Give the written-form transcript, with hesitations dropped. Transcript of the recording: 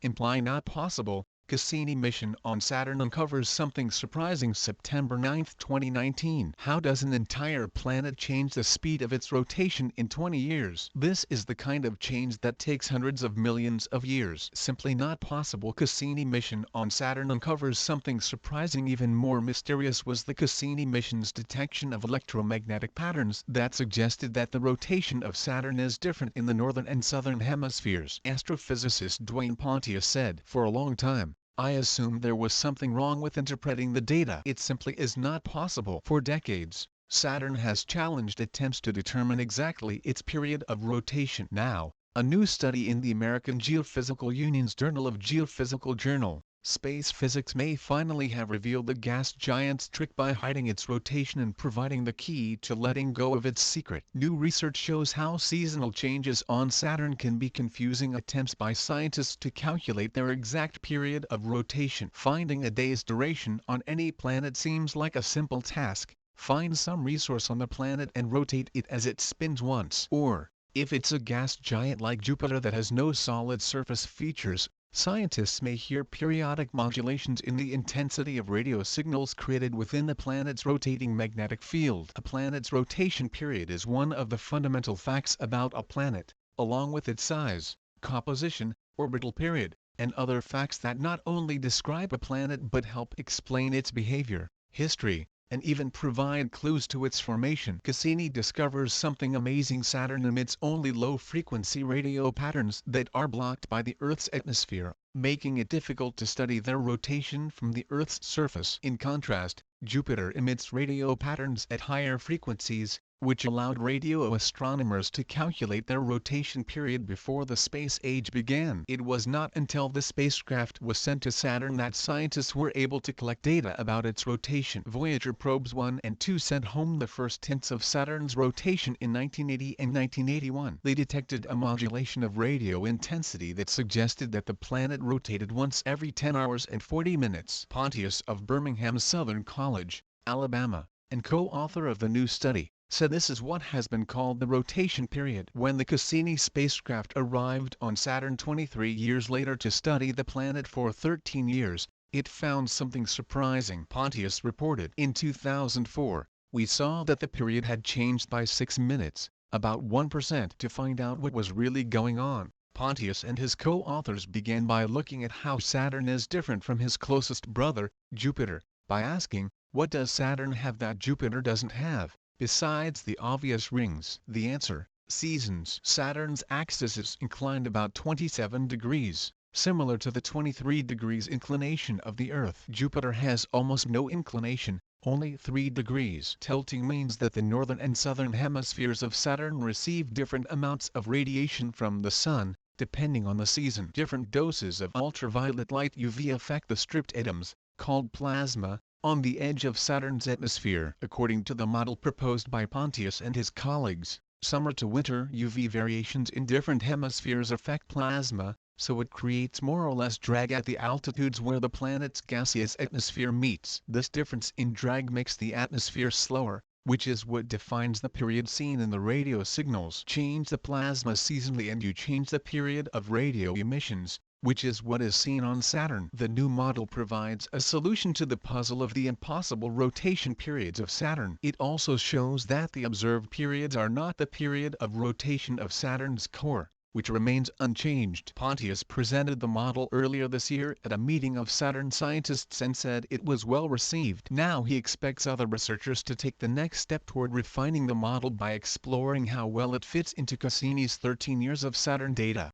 imply not possible. Cassini mission on Saturn uncovers something surprising. September 9, 2019. How does an entire planet change the speed of its rotation in 20 years? This is the kind of change that takes hundreds of millions of years. Simply not possible. Cassini mission on Saturn uncovers something surprising. Even more mysterious was the Cassini mission's detection of electromagnetic patterns that suggested that the rotation of Saturn is different in the northern and southern hemispheres. Astrophysicist Dwayne Pontius said, "For a long time, I assumed there was something wrong with interpreting the data. It simply is not possible." For decades, Saturn has challenged attempts to determine exactly its period of rotation. Now, a new study in the American Geophysical Union's Journal of Geophysical Journal, Space Physics may finally have revealed the gas giant's trick by hiding its rotation and providing the key to letting go of its secret. New research shows how seasonal changes on Saturn can be confusing. Attempts by scientists to calculate their exact period of rotation. Finding a day's duration on any planet seems like a simple task. Find some resource on the planet and rotate it as it spins once. Or, if it's a gas giant like Jupiter that has no solid surface features, scientists may hear periodic modulations in the intensity of radio signals created within the planet's rotating magnetic field. A planet's rotation period is one of the fundamental facts about a planet, along with its size, composition, orbital period, and other facts that not only describe a planet but help explain its behavior, history, and even provide clues to its formation. Cassini discovers something amazing. Saturn emits only low-frequency radio patterns that are blocked by the Earth's atmosphere, making it difficult to study their rotation from the Earth's surface. In contrast, Jupiter emits radio patterns at higher frequencies, which allowed radio astronomers to calculate their rotation period before the space age began. It was not until the spacecraft was sent to Saturn that scientists were able to collect data about its rotation. Voyager probes 1 and 2 sent home the first hints of Saturn's rotation in 1980 and 1981. They detected a modulation of radio intensity that suggested that the planet rotated once every 10 hours and 40 minutes. Pontius of Birmingham Southern College, Alabama, and co-author of the new study, said this is what has been called the rotation period. When the Cassini spacecraft arrived on Saturn 23 years later to study the planet for 13 years, it found something surprising. Pontius reported, "In 2004, we saw that the period had changed by 6 minutes, about 1%. To find out what was really going on, Pontius and his co-authors began by looking at how Saturn is different from his closest brother, Jupiter, by asking, what does Saturn have that Jupiter doesn't have, besides the obvious rings? The answer: seasons. Saturn's axis is inclined about 27 degrees, similar to the 23 degrees inclination of the Earth. Jupiter has almost no inclination, only 3 degrees. Tilting means that the northern and southern hemispheres of Saturn receive different amounts of radiation from the Sun, depending on the season. Different doses of ultraviolet light UV affect the stripped atoms, called plasma, on the edge of Saturn's atmosphere. According to the model proposed by Pontius and his colleagues, summer to winter UV variations in different hemispheres affect plasma, so it creates more or less drag at the altitudes where the planet's gaseous atmosphere meets. This difference in drag makes the atmosphere slower, which is what defines the period seen in the radio signals. Change the plasma seasonally and you change the period of radio emissions, which is what is seen on Saturn. The new model provides a solution to the puzzle of the impossible rotation periods of Saturn. It also shows that the observed periods are not the period of rotation of Saturn's core, which remains unchanged. Pontius presented the model earlier this year at a meeting of Saturn scientists and said it was well received. Now he expects other researchers to take the next step toward refining the model by exploring how well it fits into Cassini's 13 years of Saturn data.